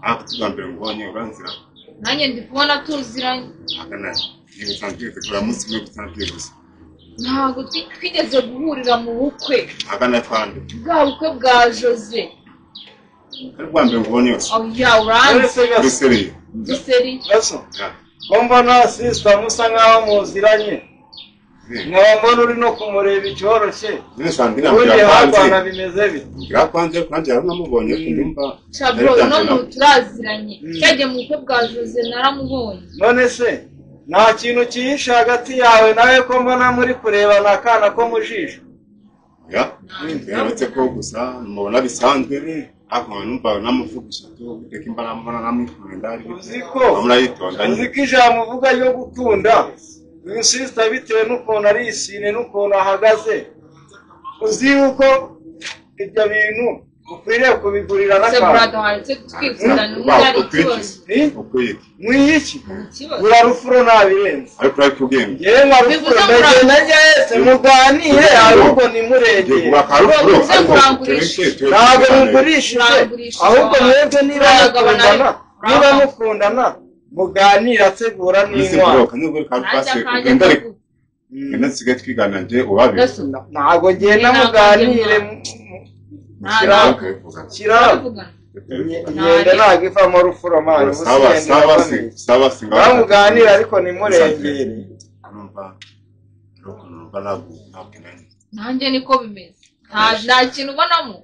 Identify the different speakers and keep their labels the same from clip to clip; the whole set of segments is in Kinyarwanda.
Speaker 1: akutugambira ngubonye uranzira
Speaker 2: nanjye ndi kubona tuziranye
Speaker 1: akana nibusanzwe kugura munsi mwe gusanzwe gusa
Speaker 2: ntabwo twigeze guhurira mu bukwe
Speaker 1: akana twande
Speaker 2: bwa bukwe bwa Jose
Speaker 1: arwambira ngubonye yose
Speaker 2: ya uranzi
Speaker 1: biseri
Speaker 3: eso mbona sister musa nkaho muziranye nkabona uri no kumureba icyoroshye
Speaker 1: nisandira
Speaker 3: mbya bimeze bite
Speaker 1: yakwanze kandi yaramubonye ndumva
Speaker 2: chabro no turaziranye cyaje mu bukwe bwa Jose naramubonye
Speaker 3: none se nta kintu kihisha hagati yawe nawe ko mbona muri kureba nakana ko mujisho
Speaker 1: ya yaretse ko gusa mubona bisanzwe ako numva namuvugisha to guteka imbara mbona namwikunda
Speaker 3: uziko
Speaker 1: amurayitonda
Speaker 3: uziko ijambo uvuga yo gukunda sister bitewe n'ukuntu ari isine n'ukuntu ahagaze uzi yuko ibyo bintu ukwiriye kubigurira
Speaker 2: n'akantu twikundana n'umwari cyose
Speaker 3: mwiki urarufuro nabirenze
Speaker 1: ariko ari kubwenge
Speaker 3: yewe marufuro ndagenda njye muganire ahubwo nimuregeye ntabwo mugurishije ahubwo mwebwe niba mukundana muganire ategura n'inkwano
Speaker 1: Kena sigaye twigana nje ubabe
Speaker 3: ntabwo genda muganire kirabo ngende ntabwo ivamo rufuro mani
Speaker 1: sawa
Speaker 3: muganire ariko nimurengere
Speaker 2: nanjye niko bimeze nta kintu ubonamo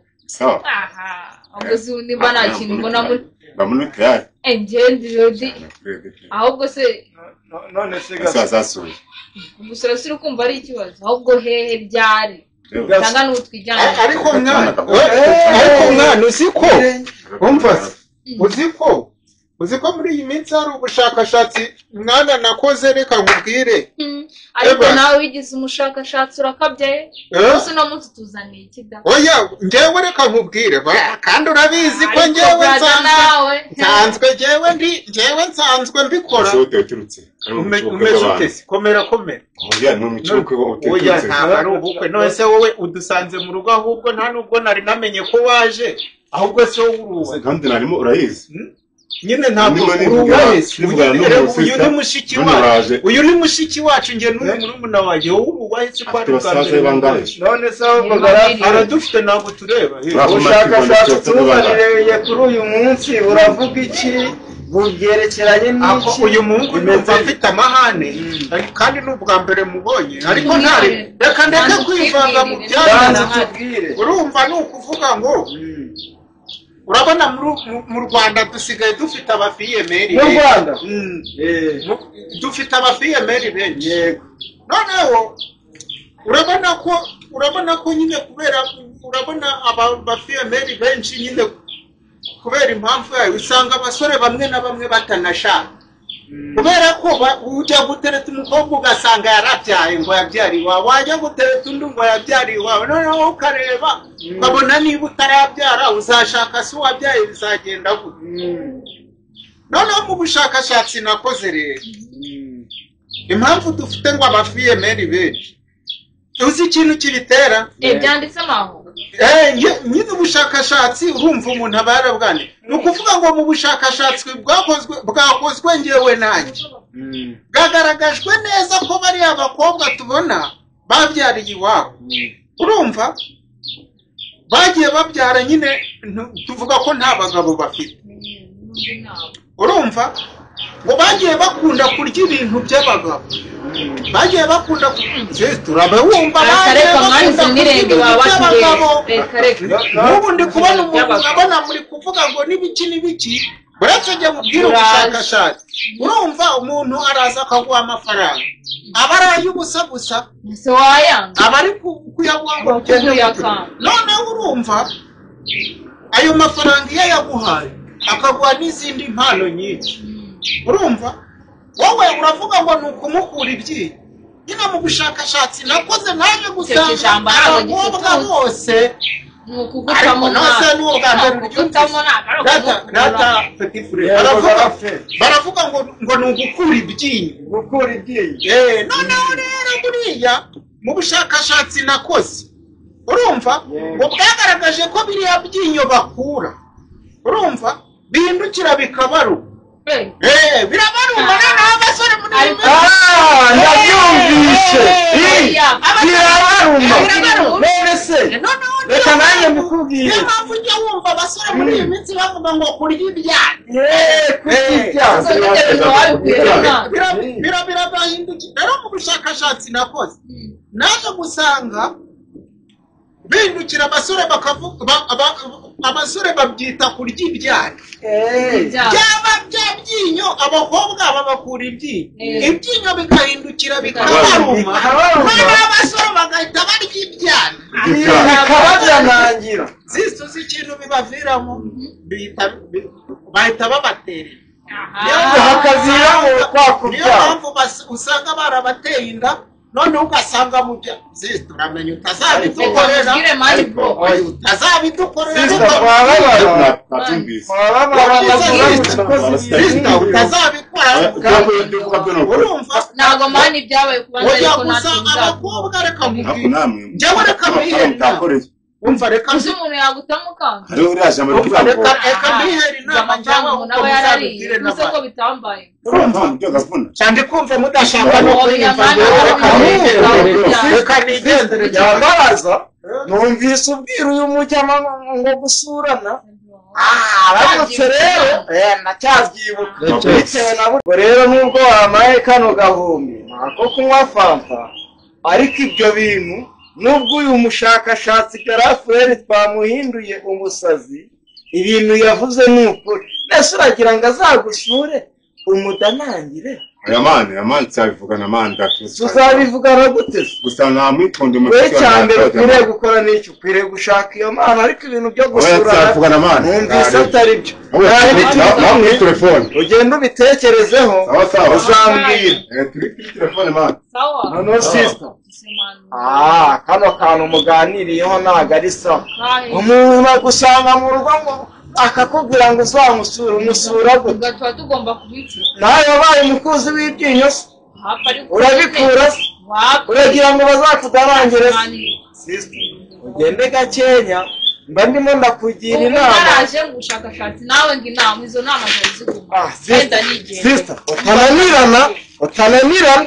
Speaker 2: ahubwo si undi mba nta kintu ubonamo
Speaker 1: bamunuke yaje
Speaker 2: engende ahubwo se
Speaker 3: none se
Speaker 1: gasasuye
Speaker 2: umusoro siri kumva ari ikibazo ahubwo hehe byari cyangwa n'utwijyana
Speaker 4: ariko mwana uziko umva uziko muri iyi minsi hari ubushakashatsi mwana nakoze reka nkubwire
Speaker 2: ariko nawe wigize umushakashatsi urakabye gusa no munsi tuzaniye ikida
Speaker 4: oya ngewe reka nkubwire kandi urabizi ko ngewe nsanzwe mbikora umeze utese komera
Speaker 1: oya n'umucuko
Speaker 4: oya ntabwo ari ubukwe none se wowe udusanze mu rugo ahubwo nta nubwo nari namenye ko waje ahubwo se wowe uruwa
Speaker 1: kandi narimo urayizi
Speaker 4: nyine ntabwo uyu ni mushiki wacu nge n'umurumuna wanjye wowe uruwahise ko ari
Speaker 3: none se
Speaker 4: aradufite ntabwo tureba
Speaker 3: ubushakashatsi tuzanireye kuri uyu munsi uravuga iki bubyerekeranye n'iki
Speaker 4: uyu mungu numva afite amahane kandi n'ubwa mbere mubonye ariko ntari reka ndeke kwivanga mu byaranze urumva ni ukuvuga ngo urabona mu Rwanda dusigaye dufite abafiyemeri
Speaker 3: mu Rwanda
Speaker 4: dufite abafiyemeri benshi noneho urabona ko nyine kubera urabona abafiyemeri benshi nyine kubera impamvu yayo usanga abasore bamwe na bamwe batanashaka kubera ko ujya gutereta umukobwa ugasanga yarabyaye ngo yabyari iwawe wajya gutereta undi ngo yabyari iwawe noneho ukareba ukabona niba utarabyara uzashaka se uwabyaye bizagenda gute noneho mu bushakashatsi nakoze rero impamvu dufite ngo abafiyemeri benshi uzi ikintu kibitera
Speaker 2: byanditsemo aho
Speaker 4: nyine ubushakashatsi urumva umuntu aba yarabwanditse ni ukuvuga ngo mu bushakashatsi bwakozwe ngewe nanjye bwagaragajwe neza ko bariya bakobwa tubona babyariye iwabo urumva bagiye babyara nyine tuvuga ko nta bagabo bafite urumva ngo bagiye bakunda kurya ibintu by'abagabo bagiye bakunda turabe wumva bagiye bakunda kurya ibintu by'abagabo n'ubu ndi kubona umuntu urabona muri kuvuga ngo n'ibiki uretse ujya mubwira ubushakashatsi urumva umuntu araza akaguha amafaranga aba ari ay'ubusa gusa aba ari kuyaguha ngo ugende noneho urumva ayo mafaranga iyo yaguhaye akaguha n'izindi mpano nyinshi urumva wowe uravuga ngo ni ukumukura ibyinyo nyine mu bushakashatsi nakoze naje gusanga abakobwa bose
Speaker 2: nukugutamo
Speaker 4: baravuga ngo ni ugukura ibyinyo noneho rero buriya mu bushakashatsi nakoze urumva ngo bwagaragaje ko biriya byinyo bakura urumva bihindukira bikabaru birabaruma naho abasore muri
Speaker 3: ndabyumvise birabaruma none se reka nanjye mbikubwire
Speaker 4: niyo mpamvu ujya wumva abasore muri iyi minsi bavuga ngo kurya ibyana birabahindukira rero mu bushakashatsi nakoze naje gusanga bindukira abasore bakavuga abasore babyita kurya ibyana byaba byabyinyo abakobwa babakura ibyinyo bigahindukira bikabaruma noneho abasore bagahita barya ibyana
Speaker 3: bikababyanangira
Speaker 4: zisuze ikintu bibaviramo bahita babatera
Speaker 3: hakaziramo kwa
Speaker 4: niyo
Speaker 3: kubyara
Speaker 4: mpamvu usanga barabateye inda noneho ugasanga mujya turamenya utazabidukorera utazabikora urumva
Speaker 2: ntabwo mani ibyabaye kubanza ariko
Speaker 4: gusanga abakobwa reka mubwira njyewe reka mwiherera umva reka
Speaker 2: uzi umuntu yagutamuka
Speaker 4: reka mwiherera inama njyewe uko muzabibwire
Speaker 2: uzi ko bitambaye
Speaker 4: cyane kumva mudashaka no kwiyumva reka nigendere
Speaker 3: byabaraza numvise ubwira uyu mujyama ngo gusurana aramutse rero nacyabyibuka bitewe na bwo rero nubwo wamaye kano gahumbi nako kunywa fanta ariko ibyo bintu nubwo uyu mushakashatsi Garafureri twamuhinduye umusazi ibintu yavuze ni ukuri nese uragira ngo azagusure umudanangire
Speaker 1: Yamani cyabivugana manda
Speaker 3: tuzabivugana gute
Speaker 1: gusa namwitonde mu
Speaker 3: cyambere ukwiriye gukora n'icyo ukwiriye gushaka iyo mana ariko ibintu byo gusura
Speaker 1: cyabivugana manda
Speaker 3: numvise atari byo
Speaker 1: namwe telefone
Speaker 3: ugenda ubitekerezeho uzambwira
Speaker 1: turi telefone manda
Speaker 2: sawa
Speaker 3: no sister kano kantu muganiriyeho ntago ari sawa umuntu agusanga mu rugo ngo akakubwira ngo uzamusura umusura gute
Speaker 2: tuba tugomba kubikira
Speaker 3: nawe wabaye umukuzi w'ibyinyo se urabikura se uragira ngo bazakudarangire ugende gakenya mba ndimo ndakugira inama
Speaker 2: naraje ngo ubushakashatsi nawe ngo inama izo nama ntaziguma
Speaker 3: sister utananirana